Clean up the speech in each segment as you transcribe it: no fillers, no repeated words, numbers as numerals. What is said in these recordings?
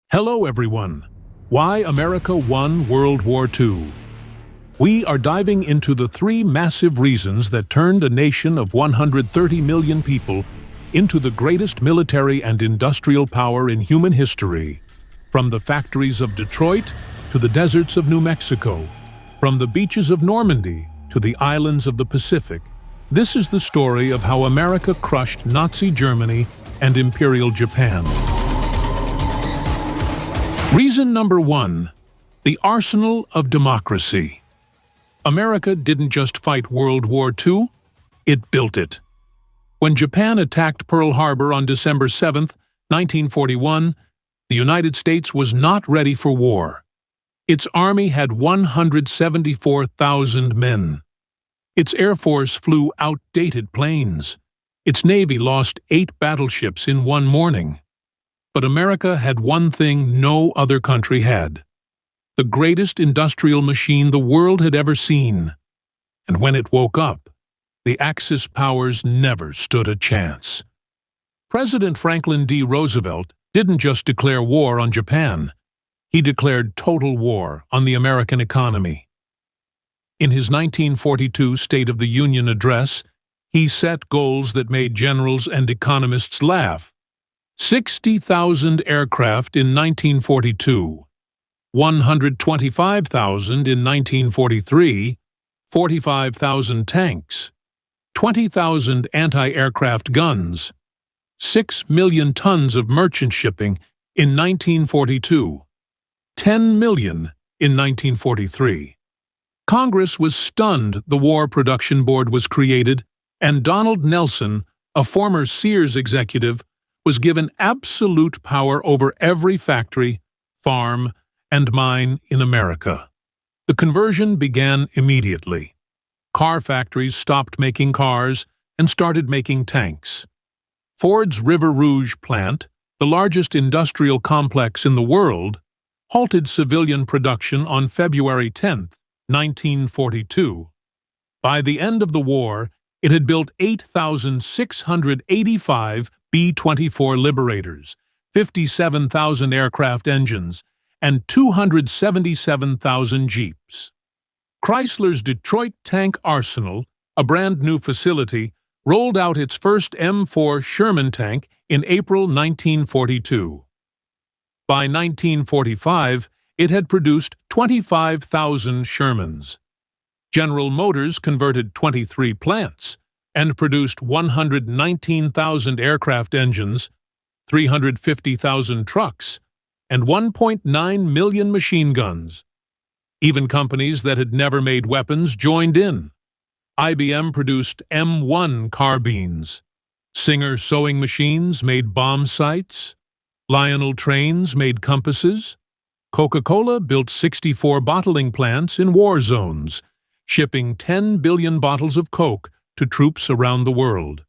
Hello everyone. Why America won World War II? We are diving into the three massive reasons that turned a nation of 130 million people into the greatest military and industrial power in human history. From the factories of Detroit to the deserts of New Mexico, from the beaches of Normandy to the islands of the Pacific, this is the story of how America crushed Nazi Germany and Imperial Japan. Reason number one, the arsenal of democracy. America didn't just fight World War II, it built it. When Japan attacked Pearl Harbor on December 7, 1941, the United States was not ready for war. Its army had 174,000 men. Its air force flew outdated planes. Its navy lost 8 battleships in one morning. But America had one thing no other country had: the greatest industrial machine the world had ever seen. And when it woke up, the Axis powers never stood a chance. President Franklin D. Roosevelt didn't just declare war on Japan. He declared total war on the American economy. In his 1942 State of the Union address, he set goals that made generals and economists laugh. 60,000 aircraft in 1942, 125,000 in 1943, 45,000 tanks, 20,000 anti-aircraft guns, 6 million tons of merchant shipping in 1942, 10 million in 1943. Congress was stunned the War Production Board was created, and Donald Nelson, a former Sears executive, was given absolute power over every factory, farm, and mine in America. The conversion began immediately. Car factories stopped making cars and started making tanks. Ford's River Rouge plant, the largest industrial complex in the world, halted civilian production on February 10, 1942. By the end of the war, it had built 8,685 B-24 Liberators, 57,000 aircraft engines, and 277,000 Jeeps. Chrysler's Detroit Tank Arsenal, a brand-new facility, rolled out its first M4 Sherman tank in April 1942. By 1945, it had produced 25,000 Shermans. General Motors converted 23 plants and produced 119,000 aircraft engines, 350,000 trucks, and 1.9 million machine guns. Even companies that had never made weapons joined in. IBM produced M1 carbines. Singer sewing machines made bomb sights. Lionel trains made compasses. Coca-Cola built 64 bottling plants in war zones, shipping 10 billion bottles of Coke to troops around the world.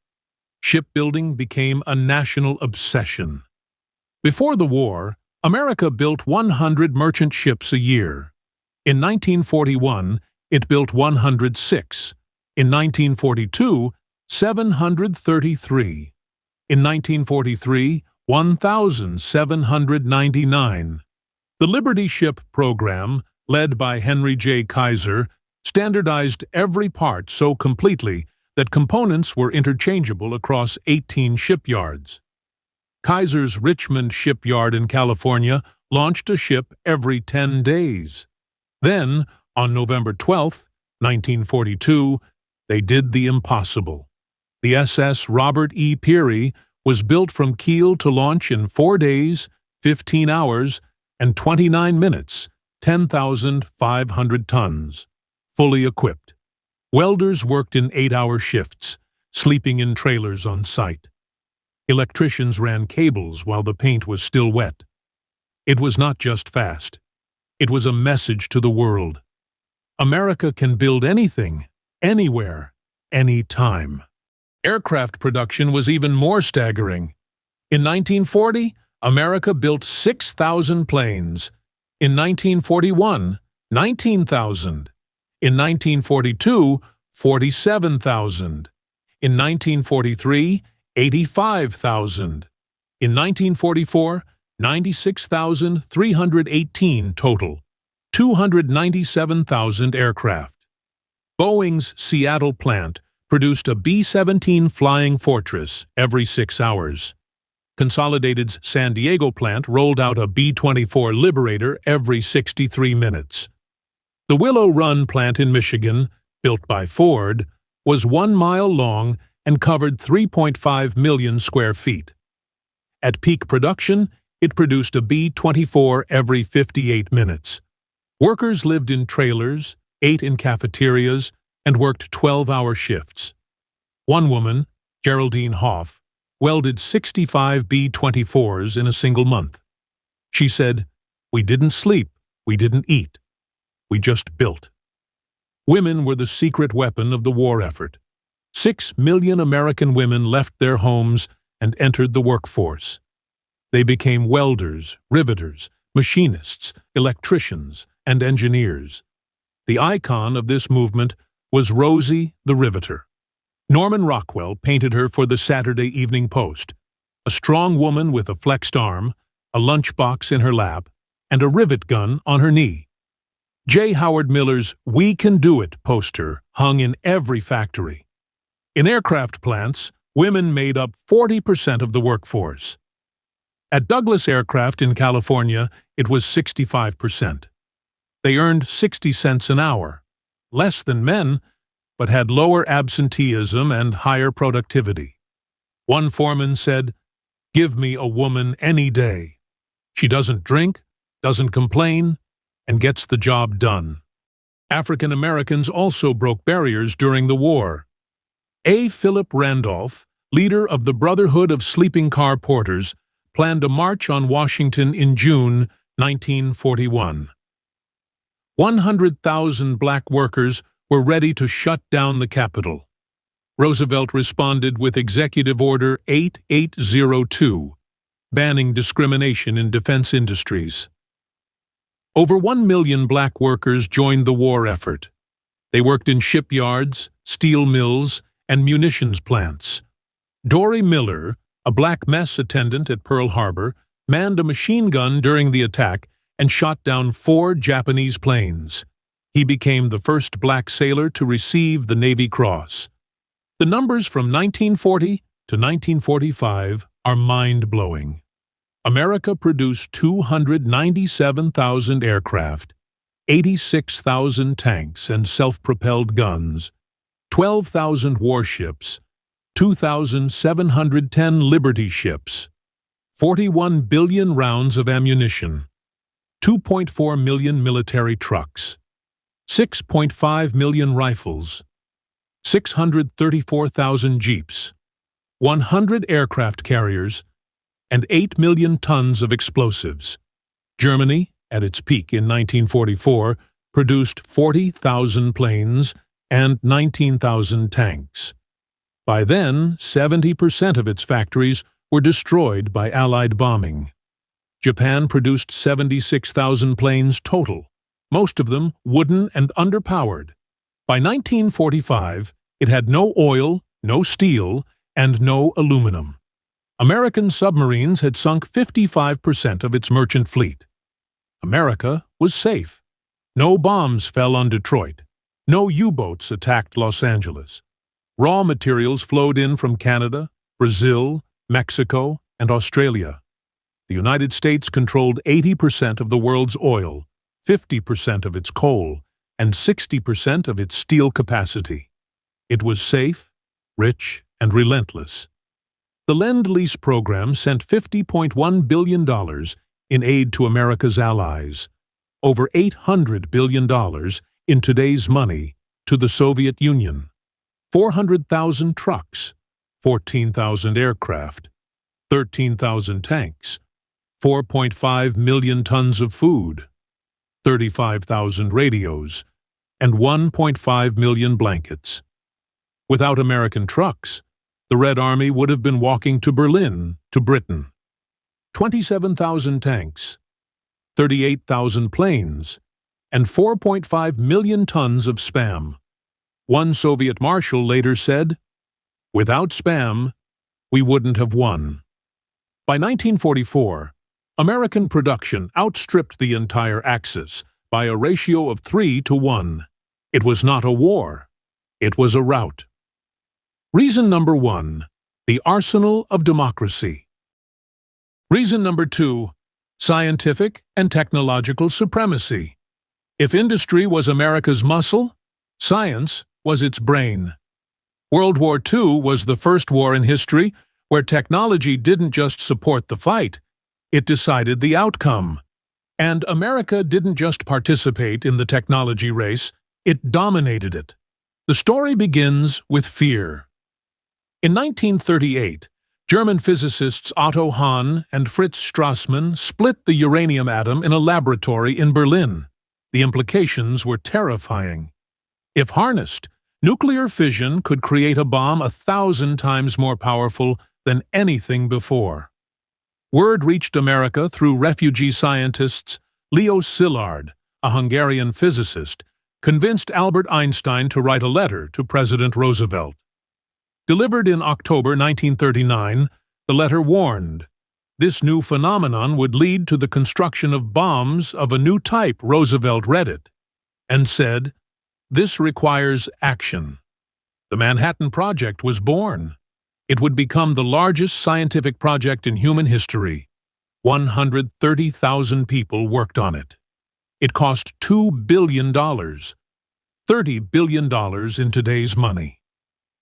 Shipbuilding became a national obsession. Before the war, America built 100 merchant ships a year. In 1941, it built 106. In 1942, 733. In 1943, 1,799. The Liberty Ship program, led by Henry J. Kaiser, standardized every part so completely that components were interchangeable across 18 shipyards. Kaiser's Richmond shipyard in California launched a ship every 10 days. Then, on November 12, 1942, they did the impossible. The SS Robert E. Peary was built from keel to launch in 4 days, 15 hours, and 29 minutes, 10,500 tons, fully equipped. Welders worked in 8-hour shifts, sleeping in trailers on site. Electricians ran cables while the paint was still wet. It was not just fast. It was a message to the world. America can build anything, anywhere, anytime. Aircraft production was even more staggering. In 1940, America built 6,000 planes. In 1941, 19,000. In 1942, 47,000. In 1943, 85,000. In 1944, 96,318 total, 297,000 aircraft. Boeing's Seattle plant produced a B-17 Flying Fortress every 6 hours. Consolidated's San Diego plant rolled out a B-24 Liberator every 63 minutes. The Willow Run plant in Michigan, built by Ford, was 1 mile long and covered 3.5 million square feet. At peak production, it produced a B-24 every 58 minutes. Workers lived in trailers, ate in cafeterias, and worked 12-hour shifts. One woman, Geraldine Hoff, welded 65 B-24s in a single month. She said, "We didn't sleep, we didn't eat. We just built." Women were the secret weapon of the war effort. 6 million American women left their homes and entered the workforce. They became welders, riveters, machinists, electricians, and engineers. The icon of this movement was Rosie the Riveter. Norman Rockwell painted her for the Saturday Evening Post, a strong woman with a flexed arm, a lunchbox in her lap, and a rivet gun on her knee. J. Howard Miller's "We Can Do It" poster hung in every factory. In aircraft plants, women made up 40% of the workforce. At Douglas Aircraft in California, it was 65%. They earned 60 cents an hour, less than men, but had lower absenteeism and higher productivity. One foreman said, "Give me a woman any day. She doesn't drink, doesn't complain, and gets the job done." African Americans also broke barriers during the war. A. Philip Randolph, leader of the Brotherhood of Sleeping Car Porters, planned a march on Washington in June 1941. 100,000 black workers were ready to shut down the Capitol. Roosevelt responded with Executive Order 8802, banning discrimination in defense industries. Over 1 million black workers joined the war effort. They worked in shipyards, steel mills, and munitions plants. Dory Miller, a black mess attendant at Pearl Harbor, manned a machine gun during the attack and shot down 4 Japanese planes. He became the first black sailor to receive the Navy Cross. The numbers from 1940 to 1945 are mind-blowing. America produced 297,000 aircraft, 86,000 tanks and self-propelled guns, 12,000 warships, 2,710 Liberty ships, 41 billion rounds of ammunition, 2.4 million military trucks, 6.5 million rifles, 634,000 jeeps, 100 aircraft carriers, and 8 million tons of explosives. Germany, at its peak in 1944, produced 40,000 planes and 19,000 tanks. By then, 70% of its factories were destroyed by Allied bombing. Japan produced 76,000 planes total, most of them wooden and underpowered. By 1945, it had no oil, no steel, and no aluminum. American submarines had sunk 55% of its merchant fleet. America was safe. No bombs fell on Detroit. No U-boats attacked Los Angeles. Raw materials flowed in from Canada, Brazil, Mexico, and Australia. The United States controlled 80% of the world's oil, 50% of its coal, and 60% of its steel capacity. It was safe, rich, and relentless. The Lend-Lease program sent $50.1 billion in aid to America's allies, over $800 billion in today's money to the Soviet Union, 400,000 trucks, 14,000 aircraft, 13,000 tanks, 4.5 million tons of food, 35,000 radios, and 1.5 million blankets. Without American trucks, the Red Army would have been walking to Berlin, to Britain. 27,000 tanks, 38,000 planes, and 4.5 million tons of spam. One Soviet marshal later said, "Without spam, we wouldn't have won." By 1944, American production outstripped the entire Axis by a ratio of 3-to-1. It was not a war. It was a rout. Reason number 1. The arsenal of democracy. Reason number 2. Scientific and technological supremacy. If industry was America's muscle, science was its brain. World War II was the first war in history where technology didn't just support the fight, it decided the outcome. And America didn't just participate in the technology race, it dominated it. The story begins with fear. In 1938, German physicists Otto Hahn and Fritz Strassmann split the uranium atom in a laboratory in Berlin. The implications were terrifying. If harnessed, nuclear fission could create a bomb 1,000 times more powerful than anything before. Word reached America through refugee scientists. Leo Szilard, a Hungarian physicist, convinced Albert Einstein to write a letter to President Roosevelt. Delivered in October 1939, the letter warned, this new phenomenon would lead to the construction of bombs of a new type. Roosevelt read it and said, this requires action. The Manhattan Project was born. It would become the largest scientific project in human history. 130,000 people worked on it. It cost $2 billion, $30 billion in today's money.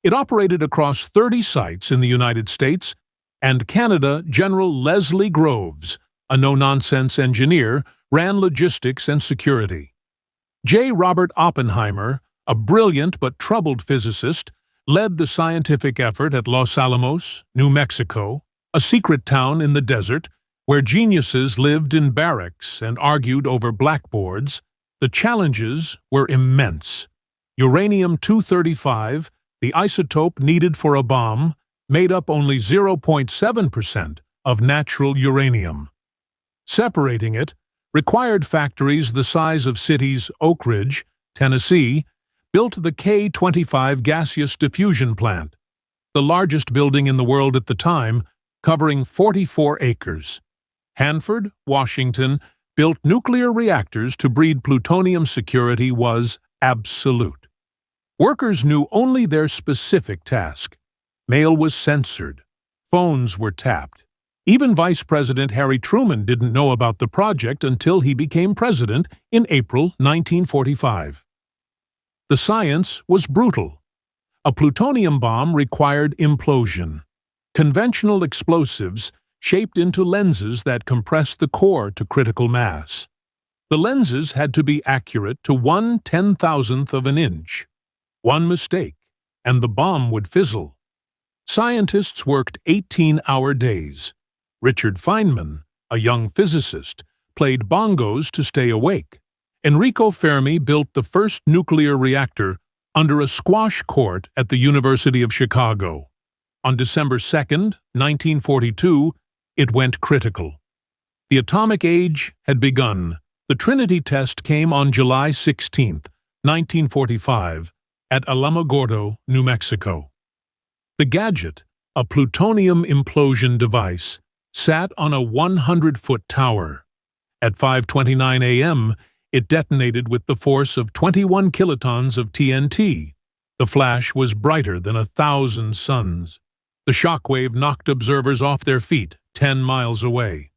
It operated across 30 sites in the United States and Canada. General Leslie Groves, a no-nonsense engineer, ran logistics and security. J. Robert Oppenheimer, a brilliant but troubled physicist, led the scientific effort at Los Alamos, New Mexico, a secret town in the desert where geniuses lived in barracks and argued over blackboards. The challenges were immense. Uranium-235, the isotope needed for a bomb, made up only 0.7% of natural uranium. Separating it required factories the size of cities. Oak Ridge, Tennessee, built the K-25 gaseous diffusion plant, the largest building in the world at the time, covering 44 acres. Hanford, Washington, built nuclear reactors to breed plutonium. Security was absolute. Workers knew only their specific task. Mail was censored. Phones were tapped. Even Vice President Harry Truman didn't know about the project until he became president in April 1945. The science was brutal. A plutonium bomb required implosion. Conventional explosives shaped into lenses that compressed the core to critical mass. The lenses had to be accurate to 1/10,000th of an inch. One mistake, and the bomb would fizzle. Scientists worked 18-hour days. Richard Feynman, a young physicist, played bongos to stay awake. Enrico Fermi built the first nuclear reactor under a squash court at the University of Chicago. On December 2, 1942, it went critical. The atomic age had begun. The Trinity test came on July 16, 1945, at Alamogordo, New Mexico. The gadget, a plutonium implosion device, sat on a 100-foot tower. At 5:29 a.m., it detonated with the force of 21 kilotons of TNT. The flash was brighter than 1,000 suns. The shockwave knocked observers off their feet 10 miles away.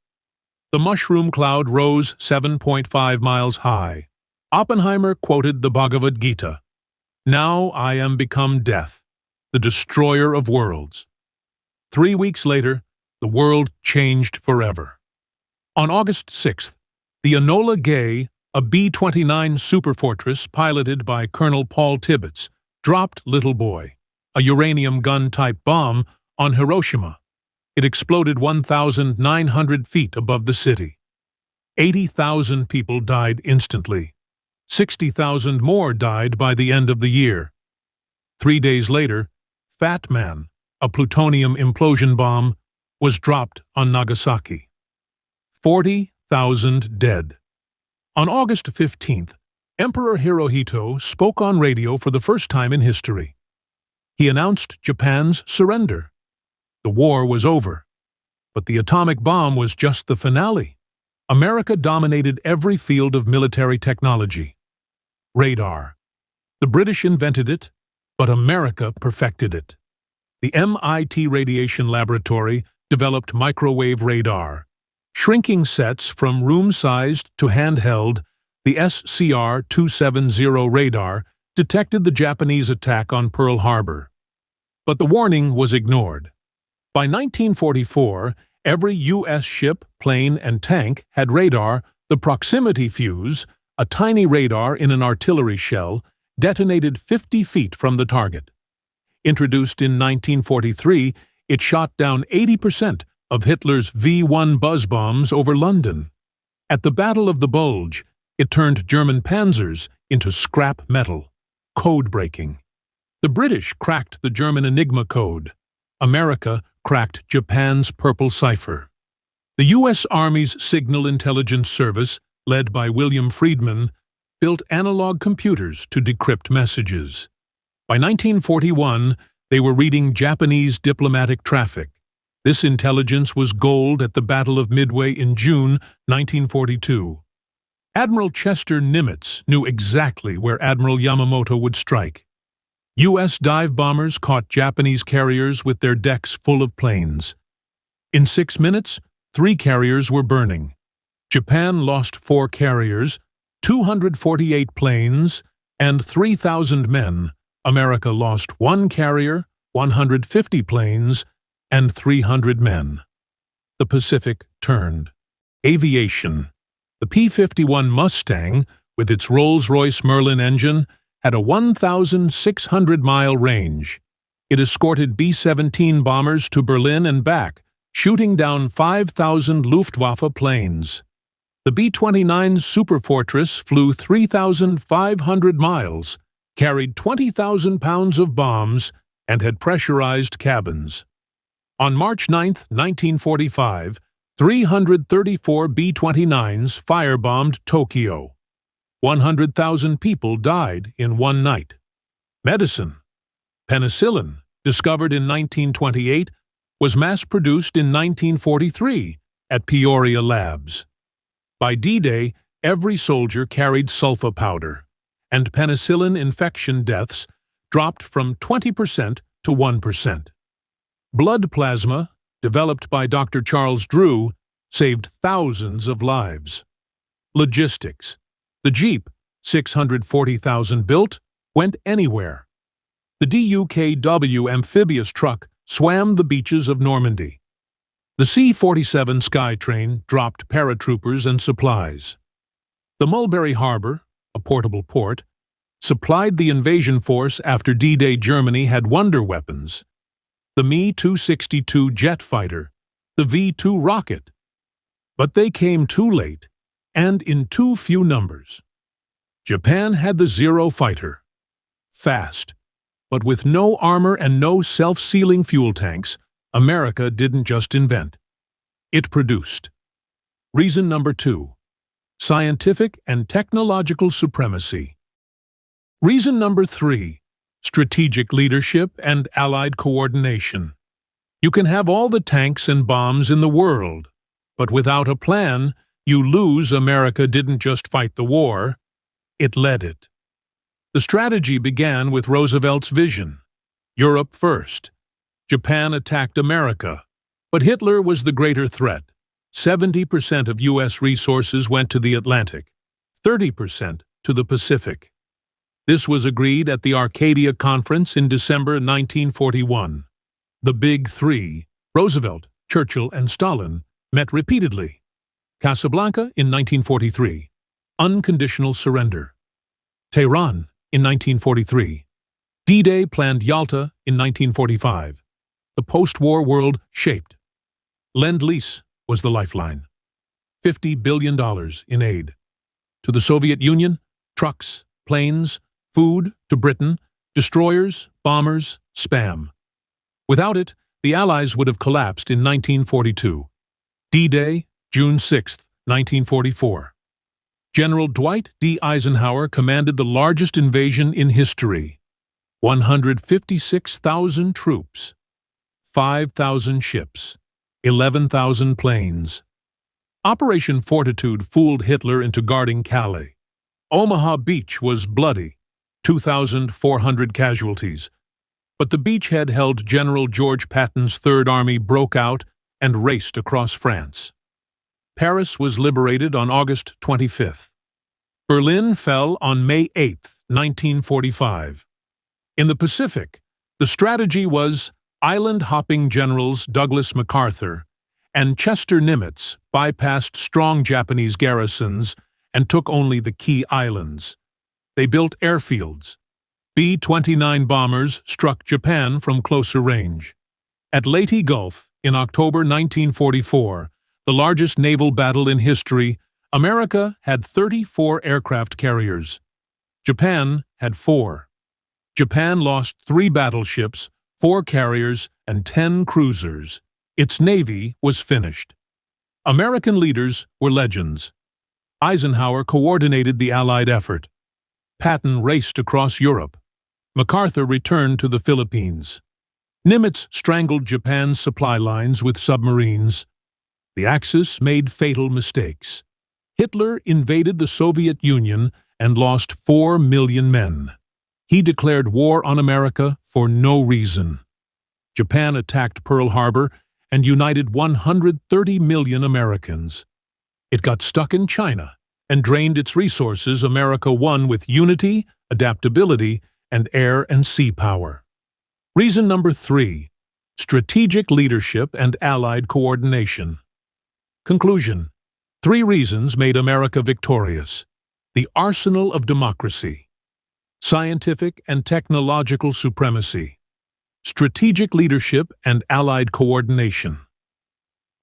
The mushroom cloud rose 7.5 miles high. Oppenheimer quoted the Bhagavad Gita, "Now I am become death, the destroyer of worlds." 3 weeks later, the world changed forever. On August 6th, the Enola Gay, a B-29 superfortress piloted by Colonel Paul Tibbets, dropped Little Boy, a uranium gun-type bomb, on Hiroshima. It exploded 1,900 feet above the city. 80,000 people died instantly. 60,000 more died by the end of the year. 3 days later, Fat Man, a plutonium implosion bomb, was dropped on Nagasaki. 40,000 dead. On August 15th, Emperor Hirohito spoke on radio for the first time in history. He announced Japan's surrender. The war was over, But the atomic bomb was just the finale. America dominated every field of military technology. Radar. The British invented it, but America perfected it. The MIT Radiation Laboratory developed microwave radar. Shrinking sets from room-sized to handheld, the SCR-270 radar detected the Japanese attack on Pearl Harbor. But the warning was ignored. By 1944, every U.S. ship, plane, and tank had radar. The proximity fuse, a tiny radar in an artillery shell, detonated 50 feet from the target. Introduced in 1943, it shot down 80% of Hitler's V-1 buzz bombs over London. At the Battle of the Bulge, it turned German panzers into scrap metal, code-breaking. The British cracked the German Enigma code. America cracked Japan's Purple Cipher. The U.S. Army's Signal Intelligence Service, led by William Friedman, built analog computers to decrypt messages. By 1941, they were reading Japanese diplomatic traffic. This intelligence was gold at the Battle of Midway in June 1942. Admiral Chester Nimitz knew exactly where Admiral Yamamoto would strike. U.S. dive bombers caught Japanese carriers with their decks full of planes. In 6 minutes, 3 carriers were burning. Japan lost 4 carriers, 248 planes, and 3,000 men. America lost 1 carrier, 150 planes, and 300 men. The Pacific turned. Aviation. The P-51 Mustang, with its Rolls-Royce Merlin engine, had a 1,600-mile range. It escorted B-17 bombers to Berlin and back, shooting down 5,000 Luftwaffe planes. The B-29 Superfortress flew 3,500 miles, carried 20,000 pounds of bombs, and had pressurized cabins. On March 9, 1945, 334 B-29s firebombed Tokyo. 100,000 people died in one night. Medicine. Penicillin, discovered in 1928, was mass-produced in 1943 at Peoria Labs. By D-Day, every soldier carried sulfa powder, and penicillin infection deaths dropped from 20% to 1%. Blood plasma, developed by Dr. Charles Drew, saved thousands of lives. Logistics. The Jeep, 640,000 built, went anywhere. The WW2 amphibious truck swam the beaches of Normandy. The C-47 Skytrain dropped paratroopers and supplies. The Mulberry Harbor, a portable port, supplied the invasion force after D-Day Germany had wonder weapons. The Me-262 jet fighter, the V-2 rocket. But they came too late, and in too few numbers. Japan had the Zero fighter. Fast, but with no armor and no self-sealing fuel tanks, America didn't just invent. It produced. Reason number 2. Scientific and technological supremacy. Reason number 3. Strategic leadership and allied coordination. You can have all the tanks and bombs in the world, but without a plan, you lose. America didn't just fight the war, it led it. The strategy began with Roosevelt's vision. Europe first. Japan attacked America, but Hitler was the greater threat. 70% of U.S. resources went to the Atlantic, 30% to the Pacific. This was agreed at the Arcadia Conference in December 1941. The Big Three, Roosevelt, Churchill, and Stalin, met repeatedly. Casablanca in 1943. Unconditional surrender. Tehran in 1943. D-Day planned Yalta in 1945. The post-war world shaped. Lend-Lease was the lifeline. $50 billion in aid. To the Soviet Union, trucks, planes, food. To Britain, destroyers, bombers, spam. Without it, the Allies would have collapsed in 1942. D-Day, June 6, 1944. General Dwight D. Eisenhower commanded the largest invasion in history. 156,000 troops, 5,000 ships, 11,000 planes. Operation Fortitude fooled Hitler into guarding Calais. Omaha Beach was bloody, 2,400 casualties. But the beachhead held General George Patton's Third Army broke out and raced across France. Paris was liberated on August 25th. Berlin fell on May 8, 1945. In the Pacific, the strategy was island-hopping generals Douglas MacArthur and Chester Nimitz bypassed strong Japanese garrisons and took only the key islands. They built airfields. B-29 bombers struck Japan from closer range. At Leyte Gulf, in October 1944, the largest naval battle in history, America had 34 aircraft carriers. Japan had 4. Japan lost 3 battleships, 4 carriers, and 10 cruisers. Its navy was finished. American leaders were legends. Eisenhower coordinated the Allied effort. Patton raced across Europe. MacArthur returned to the Philippines. Nimitz strangled Japan's supply lines with submarines. The Axis made fatal mistakes. Hitler invaded the Soviet Union and lost 4 million men. He declared war on America for no reason. Japan attacked Pearl Harbor and united 130 million Americans. It got stuck in China and drained its resources. America won with unity, adaptability, and air and sea power. Reason number 3, strategic leadership and Allied coordination. Conclusion: 3 reasons made America victorious. The arsenal of democracy, scientific and technological supremacy, strategic leadership and Allied coordination.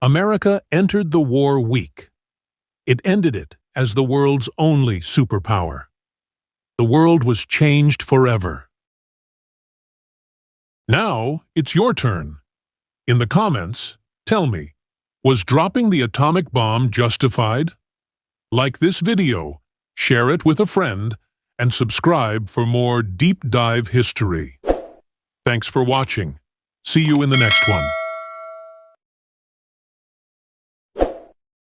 America entered the war weak. It ended it as the world's only superpower. The world was changed forever. Now it's your turn. In the comments, tell me, was dropping the atomic bomb justified? Like this video, share it with a friend, and subscribe for more deep dive history. Thanks for watching. See you in the next one.